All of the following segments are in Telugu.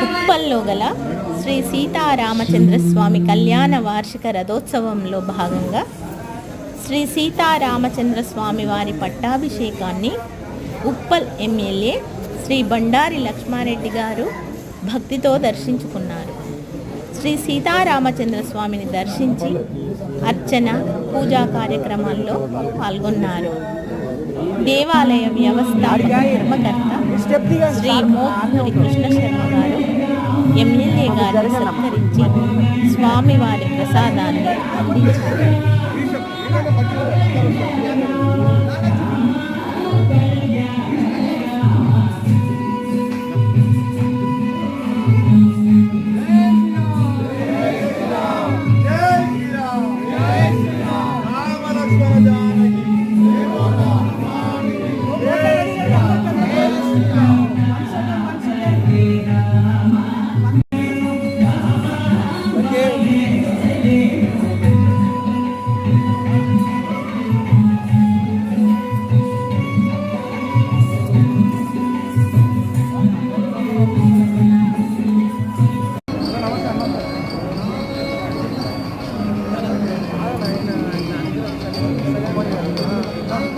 ఉప్పల్లో గల శ్రీ సీతారామచంద్రస్వామి కళ్యాణ వార్షిక రథోత్సవంలో భాగంగా శ్రీ సీతారామచంద్రస్వామి వారి పట్టాభిషేకాన్ని ఉప్పల్ ఎమ్మెల్యే శ్రీ బండారి లక్ష్మారెడ్డి గారు భక్తితో దర్శించుకున్నారు. శ్రీ సీతారామచంద్రస్వామిని దర్శించి అర్చన పూజా కార్యక్రమాల్లో పాల్గొన్నారు. దేవాలయ వ్యవస్థాపక ధర్మకర్త శ్రీ మోత్కూరి కృష్ణ శర్మ గారు ఎమ్మెల్యే గారిని సత్కరించి స్వామివారి ప్రసాదాన్ని అందించారు.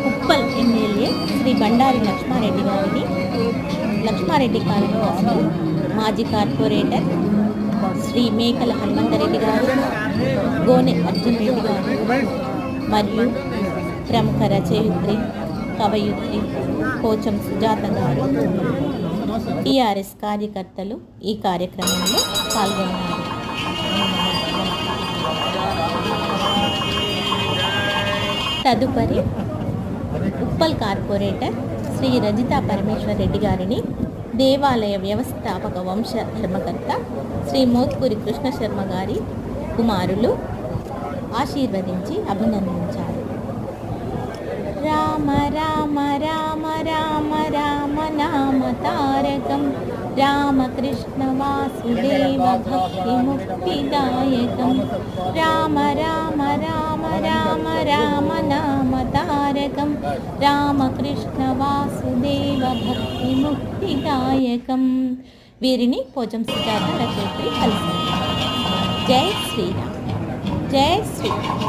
ఉప్పల్ ఎమ్మెల్యే శ్రీ బండారి లక్ష్మారెడ్డి గారిని లక్ష్మారెడ్డి కాలనీ మాజీ కార్పొరేటర్ శ్రీ మేకల హనుమంతరెడ్డి గారు, గోనె అర్జున్ రెడ్డి గారు మరియు ప్రముఖ రచయిత్రి కవయిత్రి పోచం సుజాత గారు, టీఆర్ఎస్ కార్యకర్తలు ఈ కార్యక్రమంలో పాల్గొన్నారు. తదుపరి ఉప్పల్ కార్పొరేటర్ శ్రీ రజితా పరమేశ్వర్ రెడ్డి గారిని దేవాలయ వ్యవస్థాపక వంశ ధర్మకర్త శ్రీ మోత్కూరి కృష్ణ శర్మ గారి కుమారులు ఆశీర్వదించి అభినందించారు. రామ రామ రామ రామ రామ నామ తారకం రామకృష్ణ వాసుదేవ భక్తి ముక్తిదాయకం రామ రామ రామ రామ రామ నామ తారకం రామకృష్ణ వాసుదేవ భక్తి ముక్తిదాయకం. వీరిని పోచం సుజాత రచయిత్రి కలిసింది. జై శ్రీరామ్, జై శ్రీరామ్.